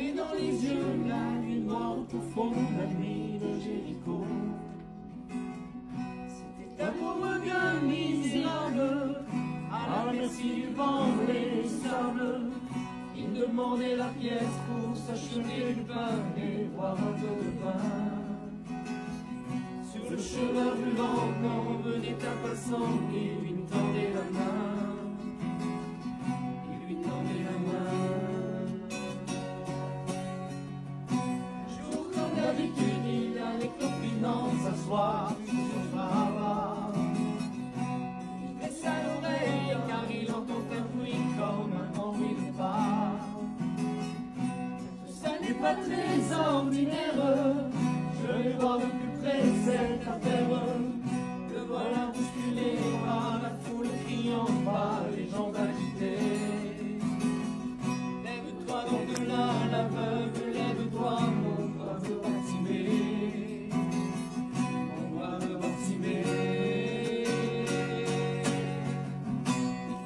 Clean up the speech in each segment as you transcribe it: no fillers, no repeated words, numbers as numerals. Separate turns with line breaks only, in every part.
avait dans les yeux la nuit noire au fond, la nuit de Jéricho. C'était un pauvre gars misérable, à la merci du vent et du sable. Il demandait la pièce pour s'acheter du pain et boire un peu de vin. Sur le chemin brûlant, quand venait un passant, il lui tendait la main. Il lui tendait la main. Un jour, comme d'habitude, il allait clopinant s'asseoir sur son phare. Il baissa l'oreille car il entend un bruit comme un bruit de pas. Ça n'est pas très ordinaire, je vais voir de plus près cette affaire. Le voilà bousculé par la foule criant, par les gens agités. Lève-toi donc de là, l'aveugle, lève-toi, mon brave Bartimée, mon brave Bartimée.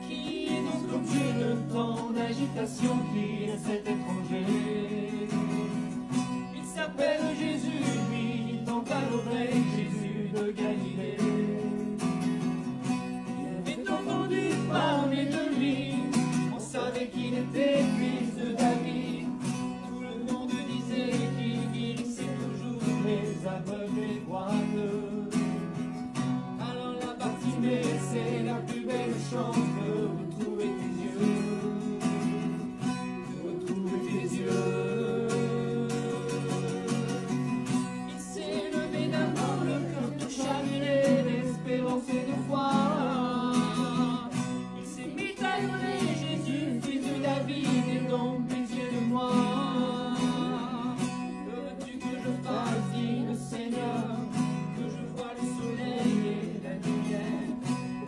Qui est donc l'objet de tant d'agitation, qui est cet étranger? Il s'appelle Jésus, lui, il tend à l'oreille, Jésus de Galilée. Il avait entendu parler de lui, on savait qu'il était fils de David. Tout le monde disait qu'il guérissait toujours les aveugles et boiteux. Alors la Bartimée, c'est la plus belle chance de retrouver tes yeux, de retrouver tes yeux. Il s'est levé d'un bond, le cœur tout chaviré d'espérance et de foi. Il s'est mis à hurler, Jésus, fils de David, aie donc pitié de moi. Veux-tu que je fasse, dit le Seigneur, que je voie le soleil et la lumière?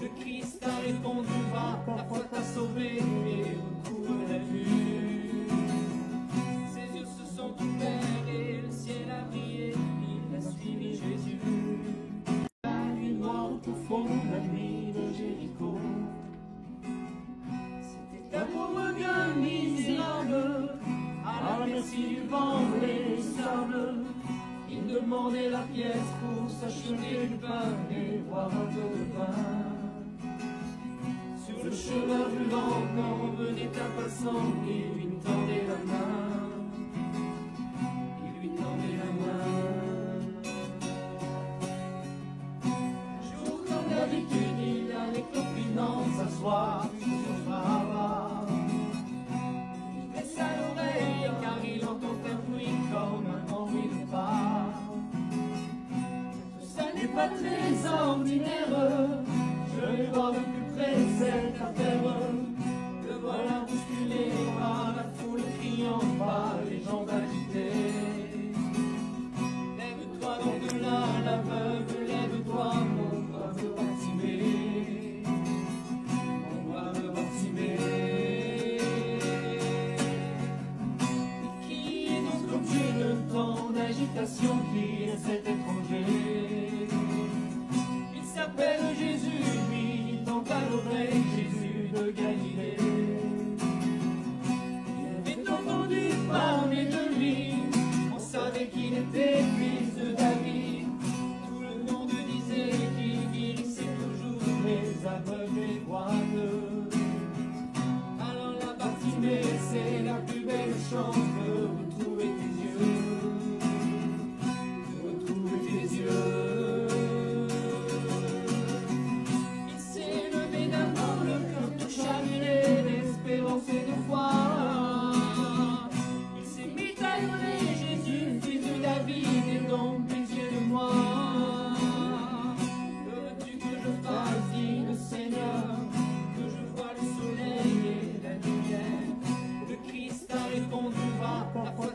Le Christ a répondu, va, ta foi t'a sauvé, et retrouve la vue. Ses yeux se sont ouverts et le ciel a brillé, il a suivi Jésus. La nuit noire au fond, la nuit de Jéricho. C'était un pauvre gars misérable, à la merci du vent et du sable. Il demandait la pièce pour s'acheter du pain et boire un peu de vin. Sur le chemin brûlant, quand venait un passant, il lui tendait la main. Il lui tendait la main. Un jour, comme d'habitude, il allait clopinant s'asseoir sur son phare. Il baissa l'oreille car il entend un bruit comme un bruit de pas. Ça n'est pas très ordinaire, je vais voir de plus près cette affaire. Le voilà bousculé par la foule criant, par les gens agités. Lève-toi donc de là, l'aveugle, lève-toi, mon brave Bartimée, mon brave Bartimée. Qui est donc l'objet de tant d'agitation, qui est cet étranger? Il s'appelle Jésus, lui, il tend à l'oreille, Jésus de Galilée. Il avait entendu parler de lui, on savait qu'il était fils de David. Tout le monde disait qu'il guérissait toujours les aveugles et boiteux. Alors la Bartimée, c'est la plus belle chance de retrouver tes yeux, de retrouver tes yeux. Il s'est levé d'un bond, le cœur tout chaviré d'espérance et de foi. Il s'est mis à hurler, Jésus, fils de David, aie donc pitié de moi. Veux-tu que je fasse, dit le Seigneur, que je voie le soleil et la lumière? Le Christ a répondu, va, ta foi